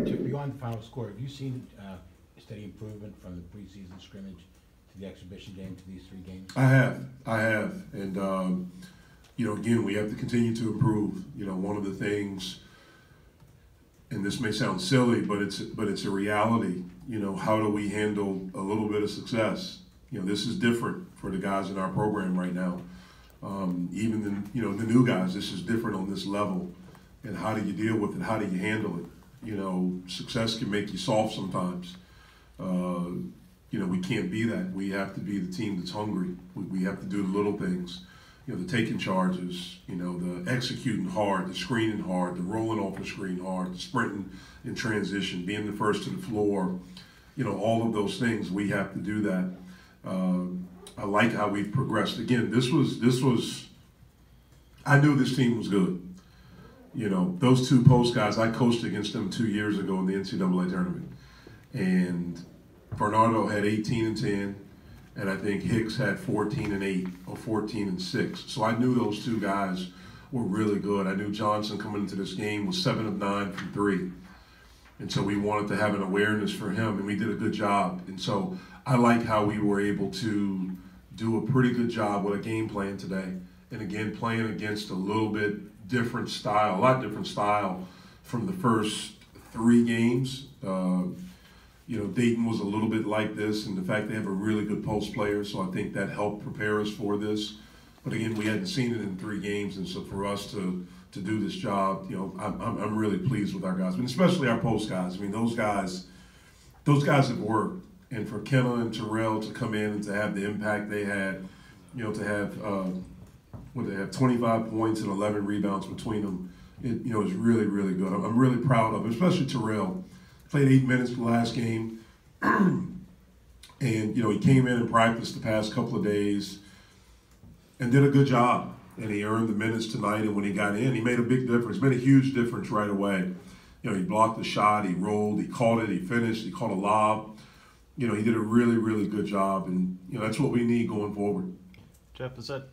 Beyond the final score, have you seen steady improvement from the preseason scrimmage to the exhibition game to these 3 games? I have, and again, we have to continue to improve. One of the things, and this may sound silly, but it's a reality. How do we handle a little bit of success? This is different for the guys in our program right now. Even the new guys, this is different on this level. And how do you deal with it? How do you handle it? Success can make you soft sometimes. We can't be that. We have to be the team that's hungry. We have to do the little things. The taking charges, the executing hard, the screening hard, the rolling off the screen hard, the sprinting in transition, being the first to the floor. All of those things, we have to do that. I like how we've progressed. Again, this was. I knew this team was good. Those 2 post guys, I coached against them 2 years ago in the NCAA tournament. And Bernardo had 18 and 10, and I think Hicks had 14 and 8 or 14 and 6. So I knew those 2 guys were really good. I knew Johnson coming into this game was 7 of 9 from 3. And so we wanted to have an awareness for him, and we did a good job. And so I like how we were able to do a pretty good job with a game plan today. And again, playing against a little bit different style, a lot different style from the first 3 games. Dayton was a little bit like this, and the fact they have a really good post player, so I think that helped prepare us for this. But again, we hadn't seen it in 3 games, and so for us to do this job, I'm really pleased with our guys, and especially our post guys. I mean, those guys have worked, and for Kenna and Terrell to come in and to have the impact they had, to have they have 25 points and 11 rebounds between them, it is really, really good. I'm really proud of them, especially Terrell. Played 8 minutes the last game, and he came in and practiced the past couple of days and did a good job. And he earned the minutes tonight. And when he got in, he made a big difference. Made a huge difference right away. He blocked the shot, he rolled, he caught it, he finished, he caught a lob. He did a really, really good job, and that's what we need going forward. Jeff, is that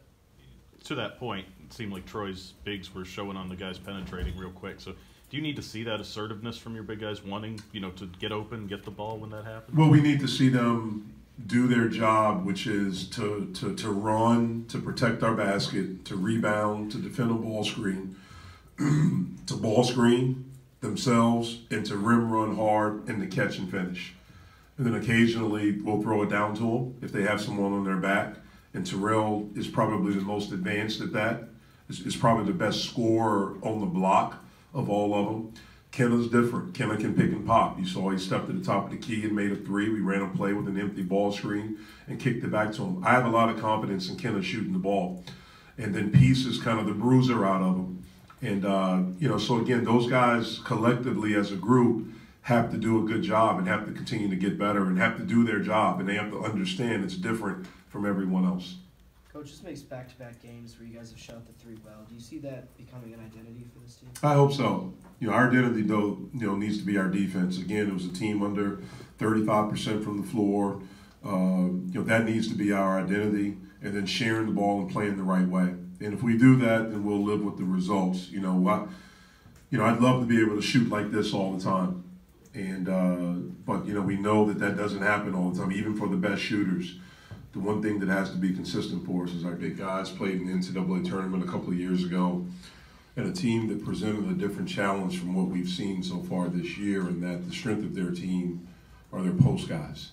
to that point? It seemed like Troy's bigs were showing on the guys penetrating real quick. So do you need to see that assertiveness from your big guys wanting, to get open, get the ball when that happens? Well, we need to see them do their job, which is to run, to protect our basket, to rebound, to defend a ball screen, to ball screen themselves, and to rim run hard and to catch and finish. And then occasionally we'll throw it down to them if they have someone on their back. And Terrell is probably the most advanced at that. Is probably the best scorer on the block of all of them. Kenna's different. Kenna can pick and pop. You saw he stepped to the top of the key and made a 3. We ran a play with an empty ball screen and kicked it back to him. I have a lot of confidence in Kenna shooting the ball. And then Peace is kind of the bruiser out of him. And, so again, those guys collectively as a group have to do a good job and have to continue to get better and have to do their job. And they have to understand it's different from everyone else. Coach, this makes back-to-back games where you guys have shot the 3 well. Do you see that becoming an identity for this team? I hope so. Our identity, though, needs to be our defense. Again, it was a team under 35% from the floor. That needs to be our identity, and then sharing the ball and playing the right way. And if we do that, then we'll live with the results. I'd love to be able to shoot like this all the time. But we know that doesn't happen all the time, even for the best shooters. The one thing that has to be consistent for us is our big guys played in the NCAA tournament a couple of years ago, and a team that presented a different challenge from what we've seen so far this year, and that the strength of their team are their post guys.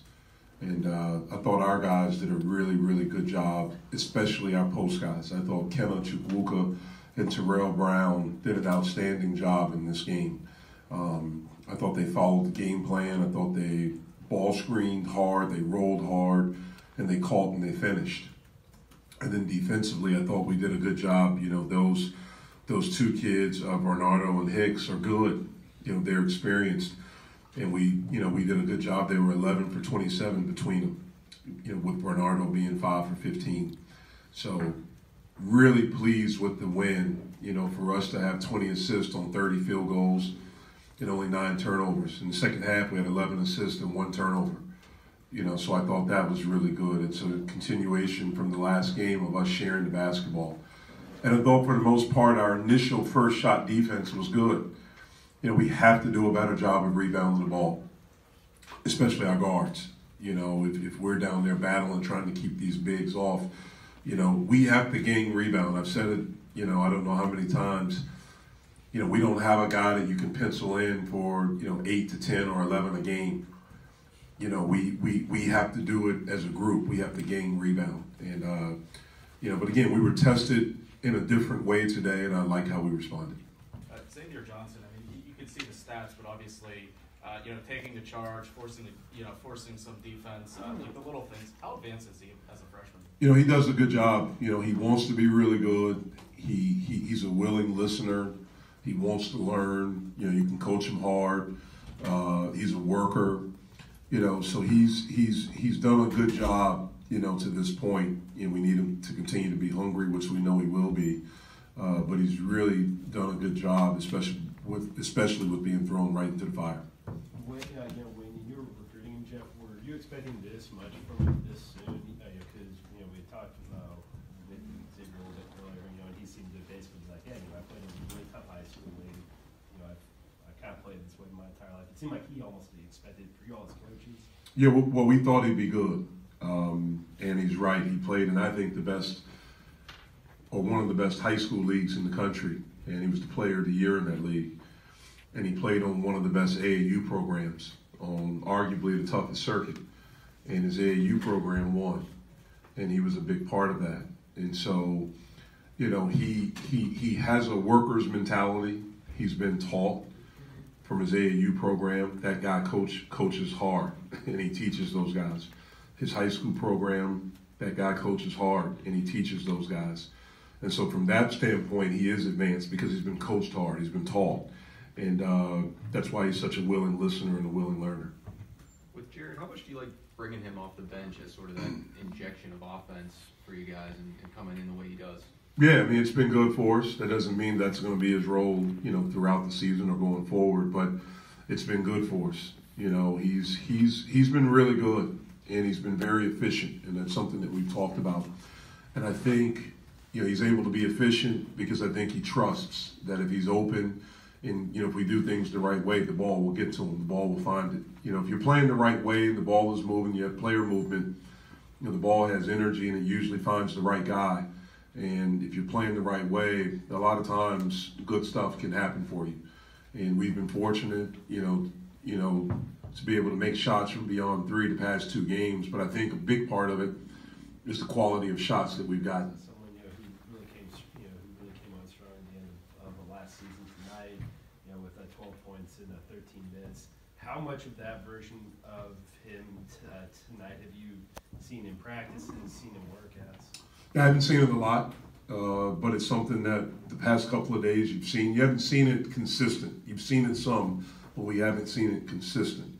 And I thought our guys did a really, really good job, especially our post guys. I thought Kenna Chukwuka and Terrell Brown did an outstanding job in this game. I thought they followed the game plan. I thought they ball screened hard, they rolled hard, and they caught and they finished. And then defensively, I thought we did a good job. Those 2 kids, Bernardo and Hicks, are good. They're experienced. And we did a good job. They were 11 for 27 between them, with Bernardo being 5 for 15. So really pleased with the win, for us to have 20 assists on 30 field goals and only 9 turnovers. In the second half, we had 11 assists and 1 turnover. So I thought that was really good. It's a continuation from the last game of us sharing the basketball. And I thought for the most part, our initial first shot defense was good. we have to do a better job of rebounding the ball, especially our guards. If we're down there battling, trying to keep these bigs off, we have to gain rebound. I've said it, I don't know how many times. We don't have a guy that you can pencil in for, 8 to 10 or 11 a game. We have to do it as a group. We have to gain rebound. And, but again, we were tested in a different way today, and I like how we responded. Xavier Johnson, I mean, you can see the stats, but obviously, taking the charge, forcing some defense, like the little things. How advanced is he as a freshman? He does a good job. He wants to be really good. He's a willing listener. He wants to learn. You can coach him hard. He's a worker. So he's done a good job. To this point, we need him to continue to be hungry, which we know he will be. But he's really done a good job, especially with being thrown right into the fire. When you were recruiting him, Jeff, were you expecting this much from him this soon? Because we talked with Xavier a little bit earlier, and he seemed to basically be like, yeah, I played in a really tough high school league. I kind of played this way my entire life. It seemed like he almost expected for you all as coaches. Yeah, well, we thought he'd be good, and he's right. He played in, I think, one of the best high school leagues in the country, and he was the player of the year in that league. And he played on one of the best AAU programs on arguably the toughest circuit, and his AAU program won, and he was a big part of that. And so, he has a worker's mentality. He's been taught from his AAU program. That guy coaches hard, and he teaches those guys. His high school program, that guy coaches hard, and he teaches those guys. And so from that standpoint, he is advanced because he's been coached hard, he's been taught. And that's why he's such a willing listener and a willing learner. With Jared, how much do you like bringing him off the bench as sort of that injection of offense for you guys and coming in the way he does? Yeah, it's been good for us. That doesn't mean that's going to be his role, throughout the season or going forward, but it's been good for us. He's been really good, and he's been very efficient, and that's something that we've talked about. And I think, he's able to be efficient because I think he trusts that if he's open and, if we do things the right way, the ball will get to him. The ball will find it. If you're playing the right way and the ball is moving, you have player movement, the ball has energy and it usually finds the right guy. And if you're playing the right way, a lot of times good stuff can happen for you. And we've been fortunate, to be able to make shots from beyond three the past 2 games. But I think a big part of it is the quality of shots that we've gotten. Someone who really came on strong at the end of the last season tonight, with 12 points in 13 minutes. How much of that version of him tonight have you seen in practice and seen in workouts? I haven't seen it a lot, but it's something that the past couple of days you've seen. You haven't seen it consistent. You've seen it some, but we haven't seen it consistent.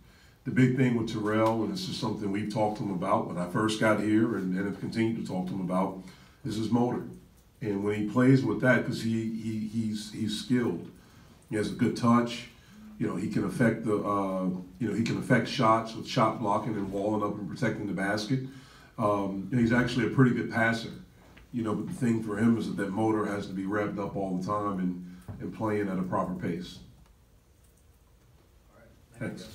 The big thing with Terrell, and this is something we've talked to him about when I first got here and have continued to talk to him about, is his motor. And when he plays with that, because he's skilled, he has a good touch. He can affect he can affect shots with shot blocking and walling up and protecting the basket. And he's actually a pretty good passer. But the thing for him is that motor has to be revved up all the time and playing at a proper pace. All right. Thanks.